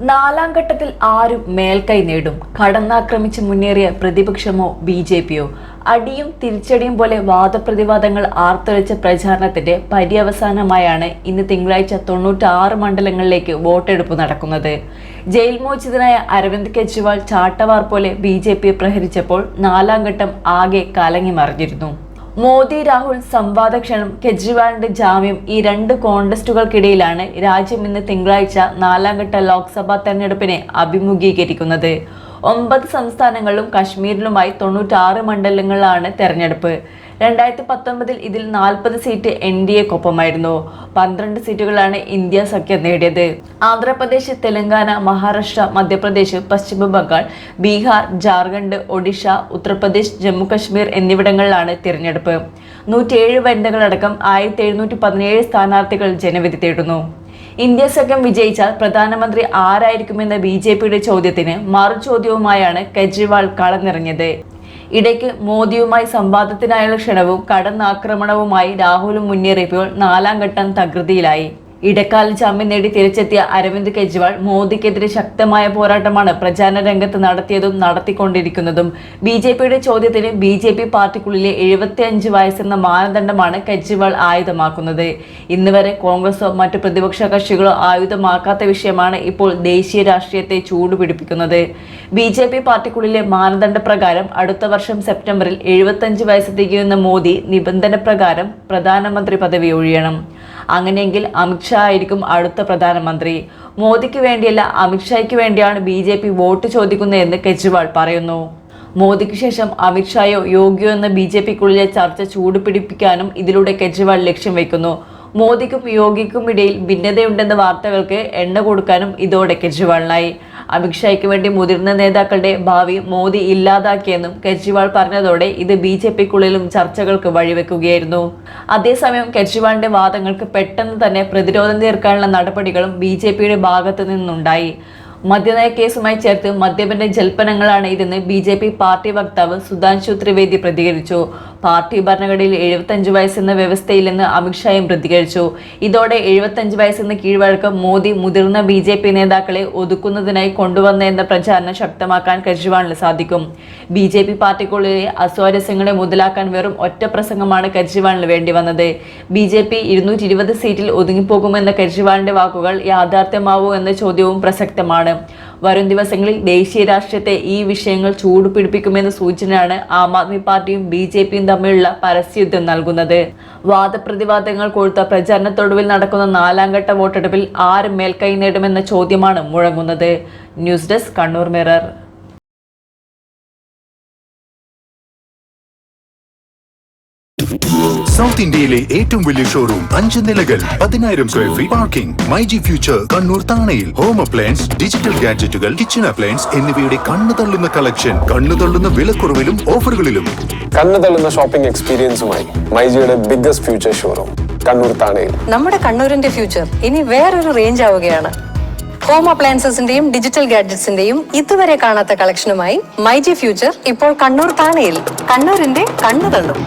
നാലാം ഘട്ടത്തിൽ ആരും മേൽക്കൈ നേടും? കടന്നാക്രമിച്ച് മുന്നേറിയ പ്രതിപക്ഷമോ ബി.ജെ.പിയോ? അടിയും തിരിച്ചടിയും പോലെ വാദപ്രതിവാദങ്ങൾ ആർത്തുവച്ച പ്രചാരണത്തിന്റെ പര്യവസാനമായാണ് ഇന്ന് തിങ്കളാഴ്ച 96 മണ്ഡലങ്ങളിലേക്ക് വോട്ടെടുപ്പ് നടക്കുന്നത്. ജയിൽ മോചിതനായ അരവിന്ദ് കെജ്രിവാൾ ചാട്ടവാർ പോലെ ബി.ജെ.പിയെ പ്രഹരിച്ചപ്പോൾ നാലാം ഘട്ടം ആകെ കലങ്ങി മറിഞ്ഞിരുന്നു. മോദി രാഹുൽ സംവാദ ക്ഷണം, കെജ്രിവാളിന്റെ ജാമ്യം, ഈ രണ്ട് കോൺടെസ്റ്റുകൾക്കിടയിലാണ് രാജ്യം ഇന്ന് തിങ്കളാഴ്ച നാലാം ഘട്ട ലോക്സഭാ തെരഞ്ഞെടുപ്പിനെ അഭിമുഖീകരിക്കുന്നത്. 9 സംസ്ഥാനങ്ങളിലും കശ്മീരിലുമായി 96 മണ്ഡലങ്ങളിലാണ് തെരഞ്ഞെടുപ്പ്. 2019 ഇതിൽ 40 സീറ്റ് NDAക്കൊപ്പമായിരുന്നു. 12 സീറ്റുകളാണ് ഇന്ത്യ സഖ്യം നേടിയത്. ആന്ധ്രാപ്രദേശ്, തെലങ്കാന, മഹാരാഷ്ട്ര, മധ്യപ്രദേശ്, പശ്ചിമ ബംഗാൾ, ബീഹാർ, ജാർഖണ്ഡ്, ഒഡീഷ, ഉത്തർപ്രദേശ്, ജമ്മു കശ്മീർ എന്നിവിടങ്ങളിലാണ് തിരഞ്ഞെടുപ്പ്. 107 വനിതകളടക്കം 1717 സ്ഥാനാർത്ഥികൾ ജനവിധി തേടുന്നു. ഇന്ത്യ സഖ്യം വിജയിച്ചാൽ പ്രധാനമന്ത്രി ആരായിരിക്കുമെന്ന ബി.ജെ.പിയുടെ ചോദ്യത്തിന് മറുചോദ്യവുമായാണ് കെജ്രിവാൾ കളമിറങ്ങിയത്. ഇടയ്ക്ക് മോദിയുമായി സംവാദത്തിനായുള്ള ക്ഷണവും കടന്നാക്രമണവുമായി രാഹുലും മുന്നേറിയപ്പോൾ നാലാം ഘട്ടം തകൃതിയിലായി. ഇടക്കാല ജാമ്യം നേടി തിരിച്ചെത്തിയ അരവിന്ദ് കെജ്രിവാൾ മോദിക്കെതിരെ ശക്തമായ പോരാട്ടമാണ് പ്രചാരണ രംഗത്ത് നടത്തിയതും നടത്തിക്കൊണ്ടിരിക്കുന്നതും. ബി.ജെ.പിയുടെ ചോദ്യത്തിന് ബി.ജെ.പി പാർട്ടിക്കുള്ളിലെ 75 വയസ്സെന്ന മാനദണ്ഡമാണ് കെജ്രിവാൾ ആയുധമാക്കുന്നത്. ഇന്ന് വരെ കോൺഗ്രസോ മറ്റു പ്രതിപക്ഷ കക്ഷികളോ ആയുധമാക്കാത്ത വിഷയമാണ് ഇപ്പോൾ ദേശീയ രാഷ്ട്രീയത്തെ ചൂടുപിടിപ്പിക്കുന്നത്. ബി.ജെ.പി പാർട്ടിക്കുള്ളിലെ മാനദണ്ഡ പ്രകാരം അടുത്ത വർഷം സെപ്റ്റംബറിൽ 75 വയസ്സ് തികയുന്ന മോദി നിബന്ധന പ്രകാരം പ്രധാനമന്ത്രി പദവി ഒഴിയണം. അങ്ങനെയെങ്കിൽ അമിത്ഷാ ആയിരിക്കും അടുത്ത പ്രധാനമന്ത്രി. മോദിക്ക് വേണ്ടിയല്ല, അമിത്ഷായ്ക്ക് വേണ്ടിയാണ് ബി.ജെ.പി വോട്ട് ചോദിക്കുന്നതെന്ന് കെജ്രിവാൾ പറയുന്നു. മോദിക്ക് ശേഷം അമിത്ഷായോ യോഗിയോ എന്ന ബി.ജെ.പിക്കുള്ളിലെ ചർച്ച ചൂടുപിടിപ്പിക്കാനും ഇതിലൂടെ കെജ്രിവാൾ ലക്ഷ്യം വയ്ക്കുന്നു. മോദിക്കും യോഗിക്കും ഇടയിൽ ഭിന്നതയുണ്ടെന്ന വാർത്തകൾക്ക് എണ്ണ കൊടുക്കാനും ഇതോടെ കെജ്രിവാളിനായി. അമിത്ഷായ്ക്ക് വേണ്ടി മുതിർന്ന നേതാക്കളുടെ ഭാവി മോദി ഇല്ലാതാക്കിയെന്നും കെജ്രിവാൾ പറഞ്ഞതോടെ ഇത് ബി.ജെ.പിക്കുള്ളിലും ചർച്ചകൾക്ക് വഴിവെക്കുകയായിരുന്നു. അതേസമയം കെജ്രിവാളിന്റെ വാദങ്ങൾക്ക് പെട്ടെന്ന് തന്നെ പ്രതിരോധം തീർക്കാനുള്ള നടപടികളും ബി.ജെ.പിയുടെ ഭാഗത്തു നിന്നുണ്ടായി. മദ്യനയ കേസുമായി ചേർത്ത് മദ്യപന്റെ ജൽപ്പനങ്ങളാണ് ഇതെന്ന് ബി.ജെ.പി പാർട്ടി വക്താവ് സുധാൻശു ത്രിവേദി പ്രതികരിച്ചു. പാർട്ടി ഭരണഘടനയിൽ 75 വയസ്സെന്ന വ്യവസ്ഥയില്ലെന്ന് അമിത്ഷായും പ്രതികരിച്ചു. ഇതോടെ 75 വയസ്സെന്ന കീഴ്വഴക്കം മോദി മുതിർന്ന ബി.ജെ.പി നേതാക്കളെ ഒതുക്കുന്നതിനായി കൊണ്ടുവന്നെന്ന പ്രചാരണം ശക്തമാക്കാൻ കെജ്രിവാളിന് സാധിക്കും. ബി.ജെ.പി പാർട്ടിക്കുള്ളിലെ അസ്വാരസ്യങ്ങളെ മുതലാക്കാൻ വെറും ഒറ്റ പ്രസംഗമാണ് കെജ്രിവാളിന് വേണ്ടി വന്നത്. ബി.ജെ.പി 220 സീറ്റിൽ ഒതുങ്ങിപ്പോകുമെന്ന കെജ്രിവാളിന്റെ വാക്കുകൾ യാഥാർത്ഥ്യമാവൂ എന്ന ചോദ്യവും പ്രസക്തമാണ്. വരും ദിവസങ്ങളിൽ ദേശീയ രാഷ്ട്രീയത്തെ ഈ വിഷയങ്ങൾ ചൂടുപിടിപ്പിക്കുമെന്ന സൂചനയാണ് ആം ആദ്മി പാർട്ടിയും ബി.ജെ.പിയും തമ്മിലുള്ള പരസ്യയുദ്ധം നൽകുന്നത്. വാദപ്രതിവാദങ്ങൾ കൊഴുത്ത പ്രചാരണത്തൊടുവിൽ നടക്കുന്ന നാലാം ഘട്ട വോട്ടെടുപ്പിൽ ആര് മേൽക്കൈ നേടുമെന്ന ചോദ്യമാണ് മുഴങ്ങുന്നത്. News desk, Kannur mirror. South ഇന്ത്യയിലെ ഏറ്റവും വലിയ ഷോറൂം, 5 നിലകൾ, 10,000 square feet parking. MyG future Kannur താണയിൽ. ഹോം അപ്ലയൻസ്, ഡിജിറ്റൽ ഗാഡ്ജറ്റുകൾ, കിച്ചൺ അപ്ലയൻസ് എന്നിവയുടെ കണ്ണുതള്ളുന്ന കളക്ഷൻ, കണ്ണുതള്ളുന്ന വിലക്കുറവിലും ഓഫറുകളിലും. കണ്ണുതള്ളുന്ന ഷോപ്പിംഗ് എക്സ്പീരിയൻസുമായി മൈജിയുടെ ബിഗ്ഗസ്റ്റ് ഫ്യൂച്ചർ ഷോറൂം കണ്ണൂർ താണയിൽ. നമ്മുടെ കണ്ണൂരിന്റെ ഫ്യൂച്ചർ ഇനി വേറൊരു റേഞ്ച് ആവുകയാണ്. ഹോം അപ്ലയൻസസിന്റെയും ഡിജിറ്റൽ ഗാഡ്ജറ്റ്സിന്റെയും ഇതുവരെ കാണാത്ത കളക്ഷനുമായി മൈജി ഫ്യൂച്ചർ ഇപ്പോൾ കണ്ണൂർ താണയിൽ. കണ്ണൂരിന്റെ കണ്ണുതള്ളും.